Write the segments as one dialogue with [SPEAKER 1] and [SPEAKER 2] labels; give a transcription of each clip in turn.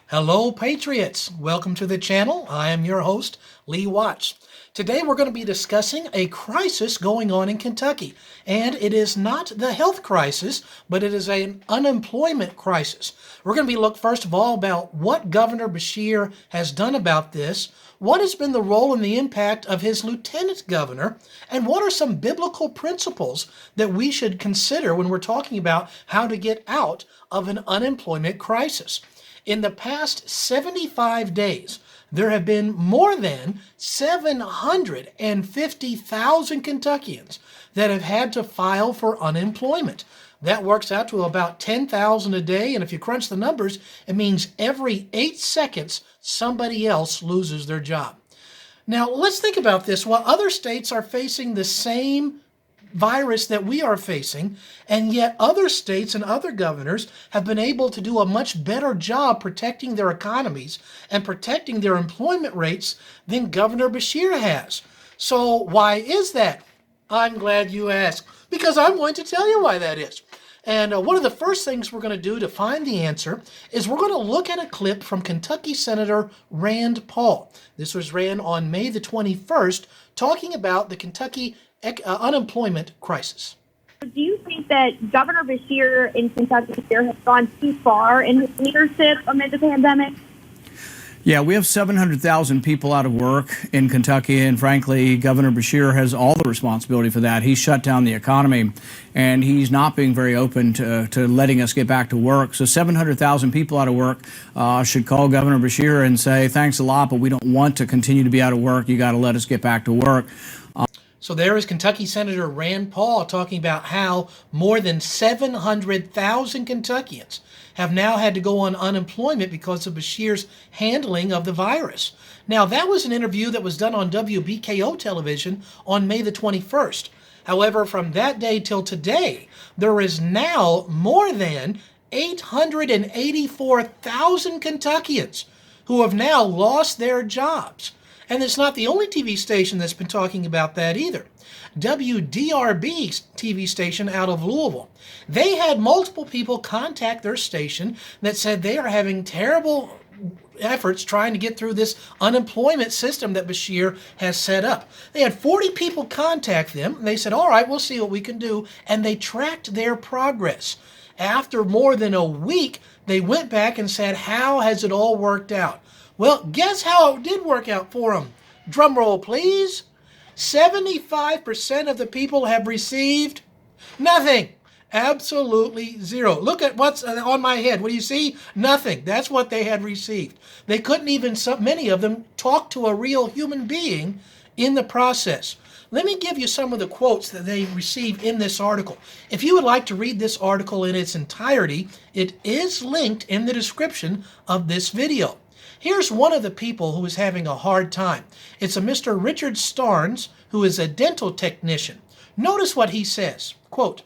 [SPEAKER 1] Hello, Patriots. Welcome to the channel. I am your host, Lee Watts. Today we're going to be discussing a crisis going on in Kentucky. And it is not the health crisis, but it is an unemployment crisis. We're going to be looking first of all about what Governor Beshear has done about this, what has been the role and the impact of his lieutenant governor, and what are some biblical principles that we should consider when we're talking about how to get out of an unemployment crisis. In the past 75 days, there have been more than 750,000 Kentuckians that have had to file for unemployment. That works out to about 10,000 a day, and if you crunch the numbers, it means every 8 seconds somebody else loses their job. Now, let's think about this. While other states are facing the same virus that we are facing, and yet other states and other governors have been able to do a much better job protecting their economies and protecting their employment rates than Governor Beshear has. So why is that? I'm glad you asked, because I'm going to tell you why that is. And one of the first things we're going to do to find the answer is we're going to look at a clip from Kentucky Senator Rand Paul. This was ran on May the 21st, talking about the Kentucky unemployment crisis.
[SPEAKER 2] Do you think that Governor Beshear in Kentucky has gone too far in his leadership amid the pandemic?
[SPEAKER 3] Yeah, we have 700,000 people out of work in Kentucky, and frankly, Governor Beshear has all the responsibility for that. He shut down the economy, and he's not being very open to letting us get back to work. So 700,000 people out of work should call Governor Beshear and say, thanks a lot, but we don't want to continue to be out of work. You got to let us get back to work.
[SPEAKER 1] So there is Kentucky Senator Rand Paul talking about how more than 700,000 Kentuckians have now had to go on unemployment because of Beshear's handling of the virus. Now, that was an interview that was done on WBKO television on May the 21st. However, from that day till today, there is now more than 884,000 Kentuckians who have now lost their jobs. And it's not the only TV station that's been talking about that either. WDRB TV station out of Louisville. They had multiple people contact their station that said they are having terrible efforts trying to get through this unemployment system that Beshear has set up. They had 40 people contact them, and they said, all right, we'll see what we can do, and they tracked their progress. After more than a week, they went back and said, how has it all worked out? Well, guess how it did work out for them? Drum roll, please. 75% of the people have received nothing. Absolutely zero. Look at what's on my head. What do you see? Nothing. That's what they had received. They couldn't even, many of them, talk to a real human being in the process. Let me give you some of the quotes that they received in this article. If you would like to read this article in its entirety, it is linked in the description of this video. Here's one of the people who is having a hard time. It's a Mr. Richard Starnes, who is a dental technician. Notice what he says, quote,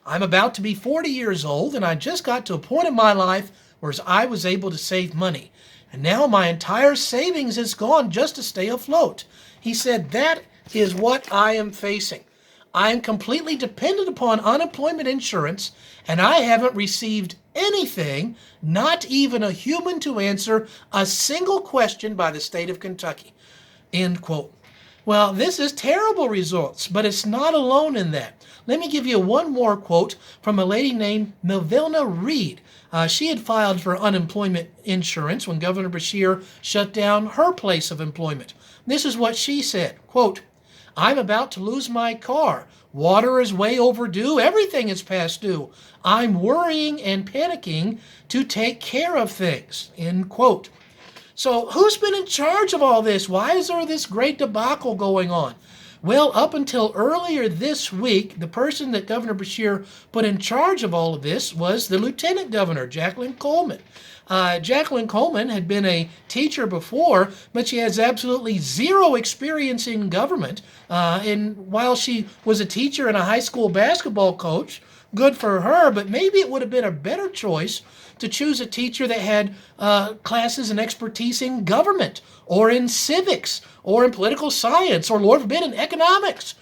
[SPEAKER 1] I'm about to be 40 years old, and I just got to a point in my life where I was able to save money. And now my entire savings is gone just to stay afloat. He said, that is what I am facing. I am completely dependent upon unemployment insurance, and I haven't received anything, not even a human to answer a single question by the state of Kentucky. End quote. Well, this is terrible results, but it's not alone in that. Let me give you one more quote from a lady named Melvina Reed. She had filed for unemployment insurance when Governor Beshear shut down her place of employment. This is what she said, quote, I'm about to lose my car. Water is way overdue. Everything is past due. I'm worrying and panicking to take care of things, end quote. So who's been in charge of all this? Why is there this great debacle going on? Well, up until earlier this week, the person that Governor Beshear put in charge of all of this was the Lieutenant Governor, Jacqueline Coleman. Jacqueline Coleman had been a teacher before, but she has absolutely zero experience in government. And while she was a teacher and a high school basketball coach, good for her, but maybe it would have been a better choice to choose a teacher that had classes and expertise in government or in civics or in political science or, Lord forbid, in economics.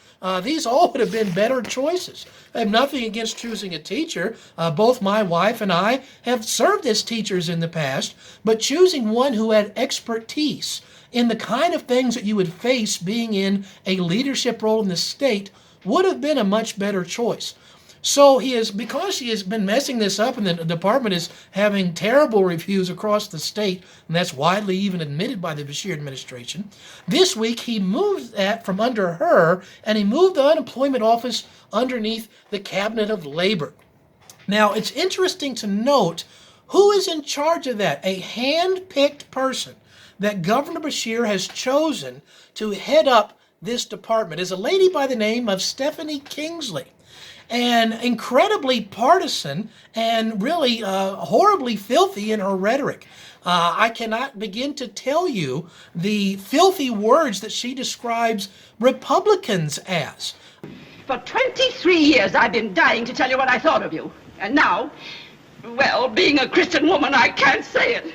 [SPEAKER 1] These all would have been better choices. I have nothing against choosing a teacher. Both my wife and I have served as teachers in the past, but choosing one who had expertise in the kind of things that you would face being in a leadership role in the state would have been a much better choice. So because he has been messing this up and the department is having terrible reviews across the state, and that's widely even admitted by the Beshear administration, this week he moved that from under her and he moved the unemployment office underneath the Cabinet of Labor. Now, it's interesting to note who is in charge of that. A hand-picked person that Governor Beshear has chosen to head up this department is a lady by the name of Stephanie Kingsley. And incredibly partisan and really horribly filthy in her rhetoric. I cannot begin to tell you the filthy words that she describes Republicans as.
[SPEAKER 4] For 23 years I've been dying to tell you what I thought of you. And now, well, being a Christian woman, I can't say it.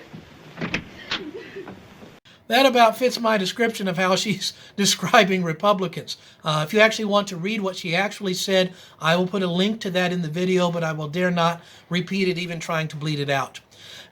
[SPEAKER 1] That about fits my description of how she's describing Republicans. If you actually want to read what she actually said, I will put a link to that in the video, but I will dare not repeat it, even trying to bleed it out.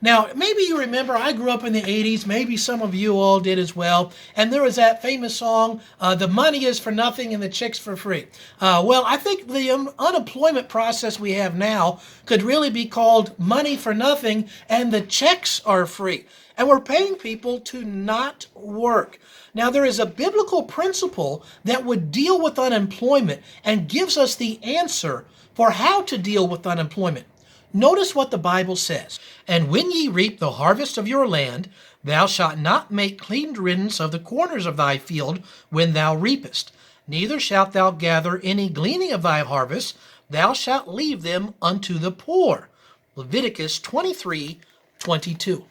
[SPEAKER 1] Now, maybe you remember, I grew up in the 80s, maybe some of you all did as well, and there was that famous song, The Money is for Nothing and the Chicks for Free. Well, I think the unemployment process we have now could really be called Money for Nothing and the Checks are Free. And we're paying people to not work. Now, there is a biblical principle that would deal with unemployment and gives us the answer for how to deal with unemployment. Notice what the Bible says. And when ye reap the harvest of your land, thou shalt not make clean riddance of the corners of thy field when thou reapest. Neither shalt thou gather any gleaning of thy harvest, thou shalt leave them unto the poor. Leviticus 23:22.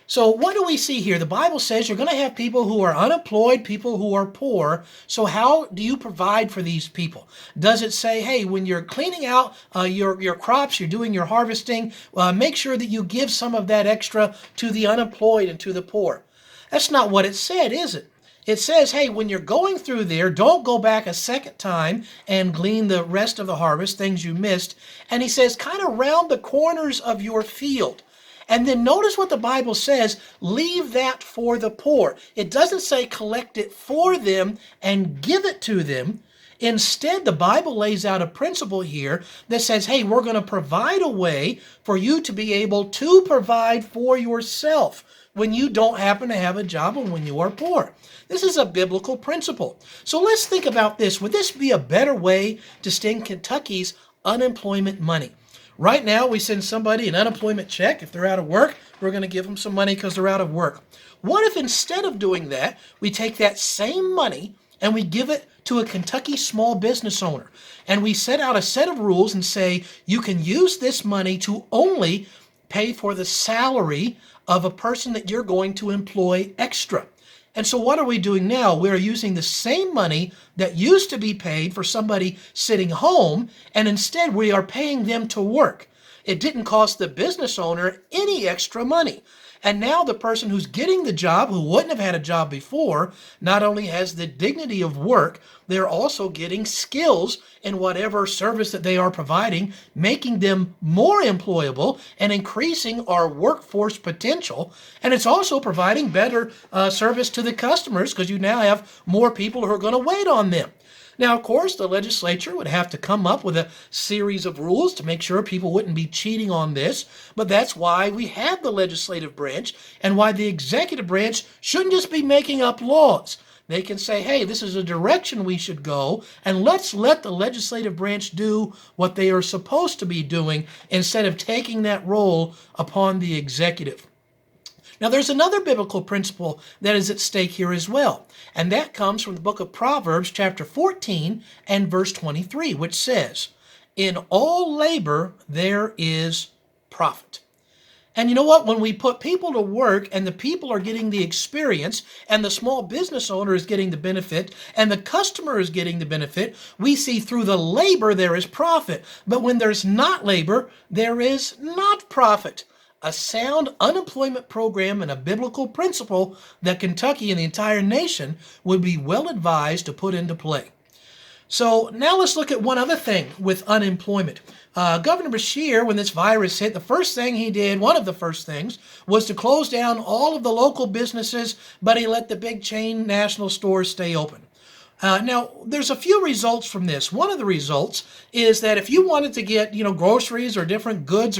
[SPEAKER 1] So what do we see here? The Bible says you're going to have people who are unemployed, people who are poor. So how do you provide for these people? Does it say, hey, when you're cleaning out your crops, you're doing your harvesting, make sure that you give some of that extra to the unemployed and to the poor? That's not what it said, is it? It says, hey, when you're going through there, don't go back a second time and glean the rest of the harvest, things you missed. And he says, kind of round the corners of your field. And then notice what the Bible says, leave that for the poor. It doesn't say collect it for them and give it to them. Instead, the Bible lays out a principle here that says, hey, we're going to provide a way for you to be able to provide for yourself when you don't happen to have a job and when you are poor. This is a biblical principle. So let's think about this. Would this be a better way to send Kentucky's unemployment money? Right now, we send somebody an unemployment check. If they're out of work, we're going to give them some money because they're out of work. What if instead of doing that, we take that same money and we give it to a Kentucky small business owner? And we set out a set of rules and say, you can use this money to only pay for the salary of a person that you're going to employ extra. And so what are we doing now? We're using the same money that used to be paid for somebody sitting home, and instead we are paying them to work. It didn't cost the business owner any extra money. And now the person who's getting the job, who wouldn't have had a job before, not only has the dignity of work, they're also getting skills in whatever service that they are providing, making them more employable and increasing our workforce potential. And it's also providing better service to the customers because you now have more people who are going to wait on them. Now, of course, the legislature would have to come up with a series of rules to make sure people wouldn't be cheating on this, but that's why we have the legislative branch and why the executive branch shouldn't just be making up laws. They can say, hey, this is a direction we should go, and let's let the legislative branch do what they are supposed to be doing instead of taking that role upon the executive. Now, there's another biblical principle that is at stake here as well, and that comes from the book of Proverbs, chapter 14 and verse 23, which says, in all labor there is profit. And you know what? When we put people to work and the people are getting the experience and the small business owner is getting the benefit and the customer is getting the benefit, we see through the labor there is profit. But when there's not labor, there is not profit. A sound unemployment program and a biblical principle that Kentucky and the entire nation would be well advised to put into play. So now let's look at one other thing with unemployment. Governor Beshear, when this virus hit, the first thing he did, one of the first things, was to close down all of the local businesses, but he let the big chain national stores stay open. Now, there's a few results from this. One of the results is that if you wanted to get, groceries or different goods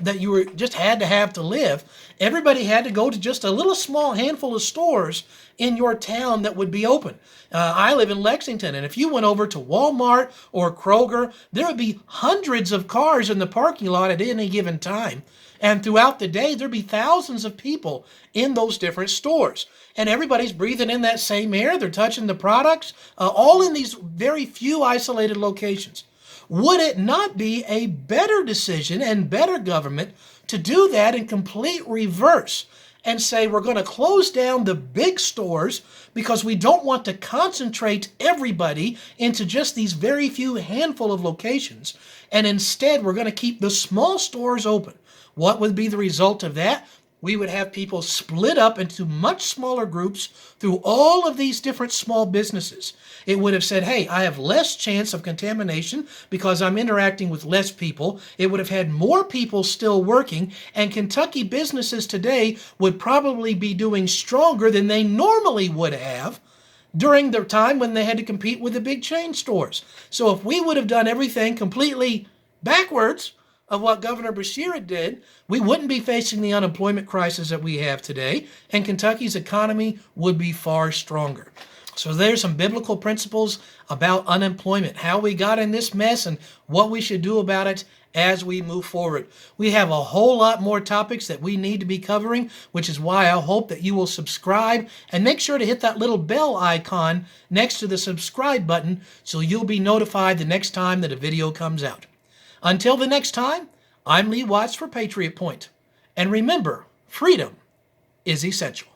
[SPEAKER 1] that you just had to have to live, everybody had to go to just a little small handful of stores in your town that would be open. I live in Lexington, and if you went over to Walmart or Kroger, there would be hundreds of cars in the parking lot at any given time. And throughout the day, there'd be thousands of people in those different stores. And everybody's breathing in that same air. They're touching the products, all in these very few isolated locations. Would it not be a better decision and better government to do that in complete reverse and say we're going to close down the big stores because we don't want to concentrate everybody into just these very few handful of locations, and instead we're going to keep the small stores open? What would be the result of that? We would have people split up into much smaller groups through all of these different small businesses. It would have said, hey, I have less chance of contamination because I'm interacting with less people. It would have had more people still working, and Kentucky businesses today would probably be doing stronger than they normally would have during the time when they had to compete with the big chain stores. So if we would have done everything completely backwards of what Governor Beshear did, we wouldn't be facing the unemployment crisis that we have today, and Kentucky's economy would be far stronger. So there's some biblical principles about unemployment, how we got in this mess, and what we should do about it as we move forward. We have a whole lot more topics that we need to be covering, which is why I hope that you will subscribe and make sure to hit that little bell icon next to the subscribe button so you'll be notified the next time that a video comes out. Until the next time, I'm Lee Watts for Patriot Point. And remember, freedom is essential.